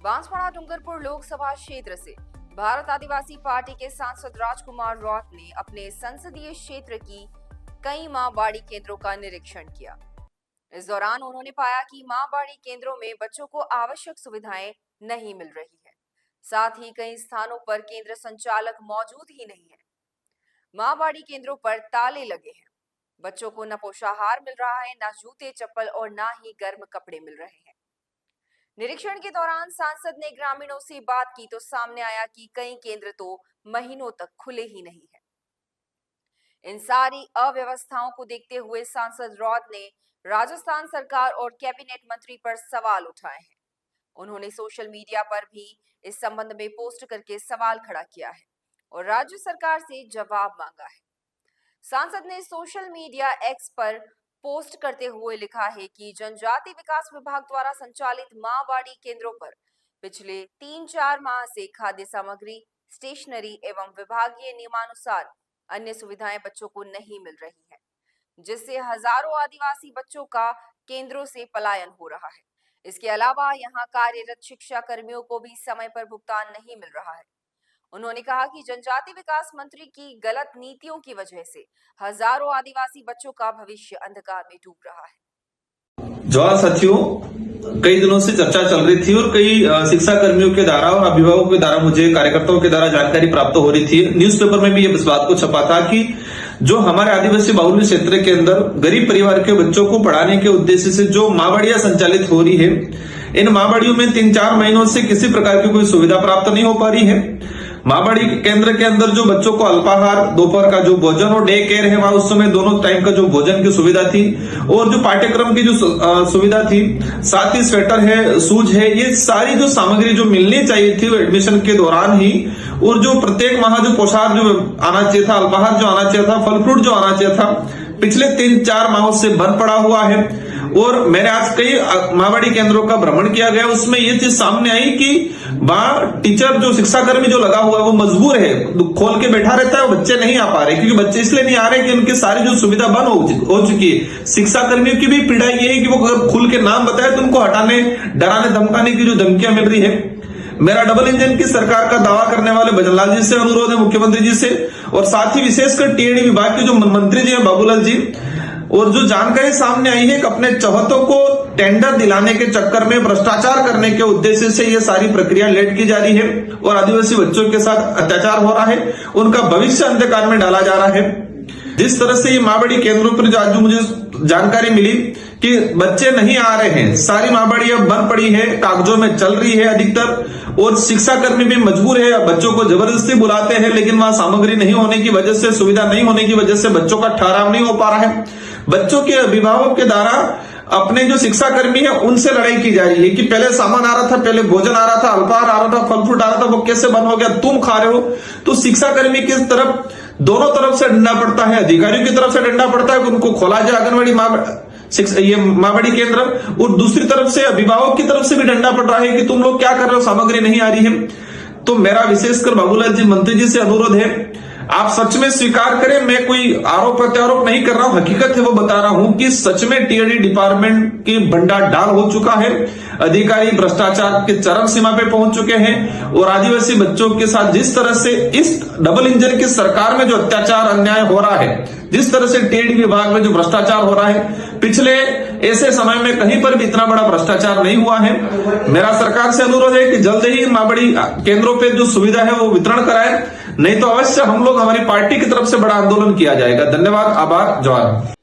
बांसवाड़ा डूंगरपुर लोकसभा क्षेत्र से भारत आदिवासी पार्टी के सांसद राजकुमार रॉथ ने अपने संसदीय क्षेत्र की कई मां बाड़ी केंद्रों का निरीक्षण किया। इस दौरान उन्होंने पाया कि मां बाड़ी केंद्रों में बच्चों को आवश्यक सुविधाएं नहीं मिल रही है। साथ ही कई स्थानों पर केंद्र संचालक मौजूद ही नहीं है। मां बाड़ी केंद्रों पर ताले लगे हैं। बच्चों को न पोषाहार मिल रहा है, न जूते चप्पल और न ही गर्म कपड़े मिल रहे हैं। निरीक्षण के दौरान सांसद ने ग्रामीणों से बात की तो सामने आया कि कई केंद्र तो महीनों तक खुले ही नहीं है। इन सारी अव्यवस्थाओं को देखते हुए सांसद रॉथ ने राजस्थान सरकार और कैबिनेट मंत्री पर सवाल उठाए हैं। उन्होंने सोशल मीडिया पर भी इस संबंध में पोस्ट करके सवाल खड़ा किया है और राज्य सरकार से जवाब मांगा है। सांसद ने सोशल मीडिया एक्स पर पोस्ट करते हुए लिखा है कि जनजाति विकास विभाग द्वारा संचालित मां बाड़ी केंद्रों पर पिछले 3-4 माह से खाद्य सामग्री, स्टेशनरी एवं विभागीय नियमानुसार अन्य सुविधाएं बच्चों को नहीं मिल रही है, जिससे हजारों आदिवासी बच्चों का केंद्रों से पलायन हो रहा है। इसके अलावा यहां कार्यरत शिक्षा कर्मियों को भी समय पर भुगतान नहीं मिल रहा है। उन्होंने कहा कि जनजाति विकास मंत्री की गलत नीतियों की वजह से हजारों आदिवासी बच्चों का भविष्य अंधकार में डूब रहा है। जवाहर साथियों, कई दिनों से चर्चा चल रही थी और कई शिक्षा कर्मियों के द्वारा और अभिभावकों के द्वारा, मुझे कार्यकर्ताओं के द्वारा जानकारी प्राप्त हो रही थी। न्यूज़पेपर में भी इस बात को छपा था कि जो हमारे आदिवासी बाहुल्य क्षेत्र के अंदर गरीब परिवार के बच्चों को पढ़ाने के उद्देश्य से जो माँबाड़ियां संचालित हो रही है, इन माँबाड़ियों में 3-4 महीनों से किसी प्रकार की कोई सुविधा प्राप्त नहीं हो पा रही है। माँबाड़ी केंद्र के अंदर जो बच्चों को अल्पाहार, दोपहर का जो भोजन और डे केयर है, वहां उस समय दोनों टाइम का जो भोजन की सुविधा थी और जो पाठ्यक्रम की जो सुविधा थी, साथ ही स्वेटर है, शूज है, ये सारी जो सामग्री जो मिलनी चाहिए थी एडमिशन के दौरान ही, और जो प्रत्येक माह जो पोशाक जो आना चाहिए था, अल्पाहार जो आना चाहिए था, फल फ्रूट जो आना चाहिए था, पिछले 3-4 माहों से बंद पड़ा हुआ है। और मैंने आज कई माँबाड़ी केंद्रों का भ्रमण किया गया, उसमें ये चीज सामने आई कि वहां टीचर जो शिक्षा कर्मी जो लगा हुआ है वो मजबूर है, खोल के बैठा रहता है, बच्चे नहीं आ पा रहे। क्योंकि बच्चे इसलिए नहीं आ रहे कि उनकी सारी जो सुविधा बंद हो चुकी है। शिक्षा कर्मियों की भी पीड़ा ये है कि वो अगर खुल के नाम बताए तो उनको हटाने, डराने, धमकाने की जो धमकियां मिल रही है। मेरा डबल इंजन की सरकार का दावा करने वाले भजनलाल जी से अनुरोध है, मुख्यमंत्री जी से, और साथ ही विशेषकर टीएडी विभाग के जो मंत्री जी हैं बाबूलाल जी, और जो जानकारी सामने आई है कि अपने चौहतों को टेंडर दिलाने के चक्कर में भ्रष्टाचार करने के उद्देश्य से ये सारी प्रक्रिया लेट की जा रही है और आदिवासी बच्चों के साथ अत्याचार हो रहा है, उनका भविष्य अंधकार में डाला जा रहा है। जिस तरह से ये माँबाड़ी केंद्रों पर जो आज मुझे जानकारी मिली कि बच्चे नहीं आ रहे हैं, सारी माँबाड़ी अब बंद पड़ी है, कागजों में चल रही है अधिकतर, और शिक्षा कर्मी भी मजबूर है, बच्चों को जबरदस्ती बुलाते हैं, लेकिन वहां सामग्री नहीं होने की वजह से, सुविधा नहीं होने की वजह से बच्चों का ठहराव नहीं हो पा रहा है। बच्चों के अभिभावक के द्वारा अपने जो शिक्षा कर्मी है उनसे लड़ाई की जा रही है कि पहले सामान आ रहा था, पहले भोजन आ रहा था, अल्पाहार आ रहा था, फल फ्रूट आ रहा था, वो कैसे बंद हो गया, तुम खा रहे हो। तो शिक्षा कर्मी की तरफ दोनों तरफ से डंडा पड़ता है, अधिकारियों की तरफ से डंडा पड़ता है कि उनको खोला जाए आंगनबाड़ी ये माँबाड़ी केंद्र, और दूसरी तरफ से अभिभावक की तरफ से भी डंडा पड़ रहा है कि तुम लोग क्या कर रहे हो, सामग्री नहीं आ रही है। तो मेरा विशेषकर बाबूलाल जी मंत्री जी से अनुरोध है, आप सच में स्वीकार करें, मैं कोई आरोप प्रत्यारोप नहीं कर रहा हूं, हकीकत है वो बता रहा हूं कि सच में टीएडी डिपार्टमेंट की भंडा डाल हो चुका है। अधिकारी भ्रष्टाचार के चरम सीमा पे पहुंच चुके हैं और आदिवासी बच्चों के साथ जिस तरह से इस डबल इंजन की सरकार में जो अत्याचार, अन्याय हो रहा है, जिस तरह से टीएडी विभाग में जो भ्रष्टाचार हो रहा है, पिछले ऐसे समय में कहीं पर भी इतना बड़ा भ्रष्टाचार नहीं हुआ है। मेरा सरकार से अनुरोध है कि जल्द ही माँबाड़ी केंद्रों पे जो सुविधा है वो वितरण कराए, नहीं तो अवश्य हम लोग, हमारी पार्टी की तरफ से बड़ा आंदोलन किया जाएगा। धन्यवाद, आभार, जवाहर।